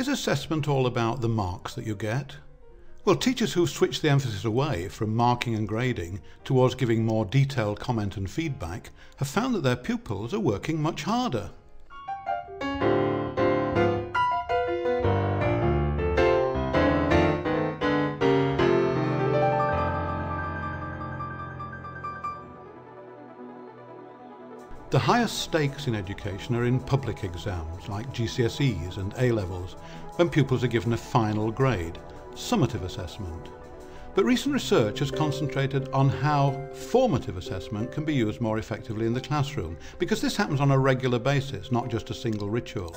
Is assessment all about the marks that you get? Well, teachers who've switched the emphasis away from marking and grading towards giving more detailed comment and feedback have found that their pupils are working much harder. The highest stakes in education are in public exams like GCSEs and A-levels, when pupils are given a final grade, summative assessment. But recent research has concentrated on how formative assessment can be used more effectively in the classroom, because this happens on a regular basis, not just a single ritual.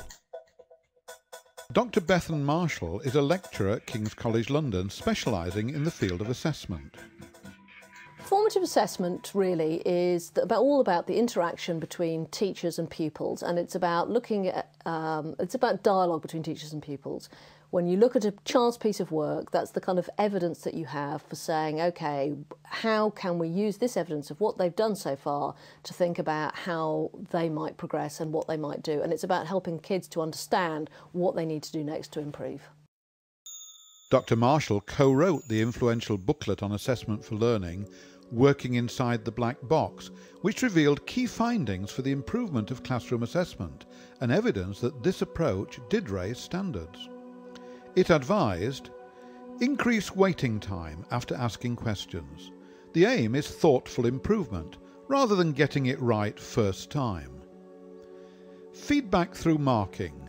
Dr. Bethan Marshall is a lecturer at King's College London, specialising in the field of assessment. Formative assessment really is all about the interaction between teachers and pupils, and it's about looking at it's about dialogue between teachers and pupils. When you look at a child's piece of work, that's the kind of evidence that you have for saying, okay, how can we use this evidence of what they've done so far to think about how they might progress and what they might do. And it's about helping kids to understand what they need to do next to improve. Dr. Marshall co-wrote the influential booklet on assessment for learning, Working Inside the Black Box, which revealed key findings for the improvement of classroom assessment and evidence that this approach did raise standards. It advised, increase waiting time after asking questions. The aim is thoughtful improvement rather than getting it right first time. Feedback through marking.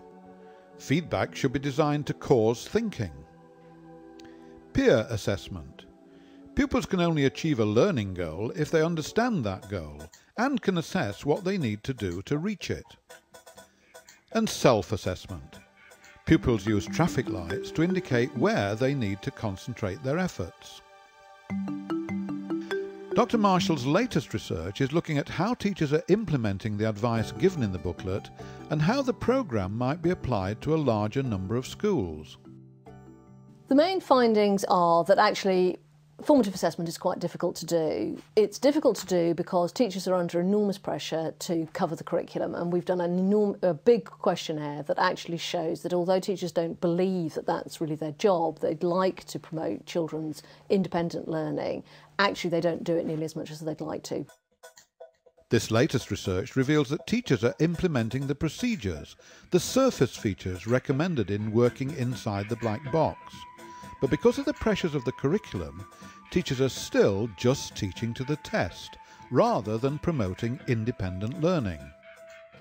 Feedback should be designed to cause thinking. Peer assessment. Pupils can only achieve a learning goal if they understand that goal and can assess what they need to do to reach it. And self-assessment. Pupils use traffic lights to indicate where they need to concentrate their efforts. Dr. Marshall's latest research is looking at how teachers are implementing the advice given in the booklet and how the programme might be applied to a larger number of schools. The main findings are that actually formative assessment is quite difficult to do. It's difficult to do because teachers are under enormous pressure to cover the curriculum, and we've done a big questionnaire that actually shows that although teachers don't believe that that's really their job, they'd like to promote children's independent learning, actually they don't do it nearly as much as they'd like to. This latest research reveals that teachers are implementing the procedures, the surface features recommended in Working Inside the Black Box. But because of the pressures of the curriculum, teachers are still just teaching to the test, rather than promoting independent learning.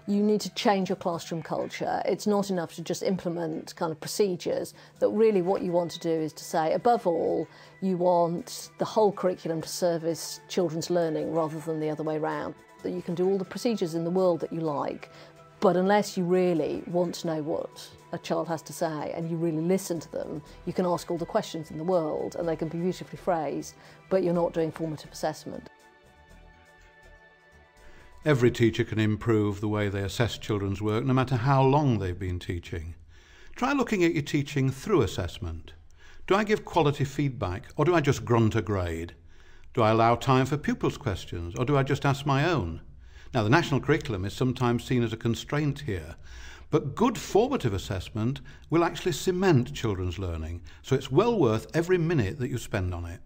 You need to change your classroom culture. It's not enough to just implement kind of procedures, that really what you want to do is to say, above all, you want the whole curriculum to service children's learning rather than the other way around. That you can do all the procedures in the world that you like, but unless you really want to know what a child has to say and you really listen to them, you can ask all the questions in the world and they can be beautifully phrased, but you're not doing formative assessment. Every teacher can improve the way they assess children's work, no matter how long they've been teaching. Try looking at your teaching through assessment. Do I give quality feedback, or do I just grunt a grade? Do I allow time for pupils' questions, or do I just ask my own? Now, the national curriculum is sometimes seen as a constraint here, but good formative assessment will actually cement children's learning, so it's well worth every minute that you spend on it.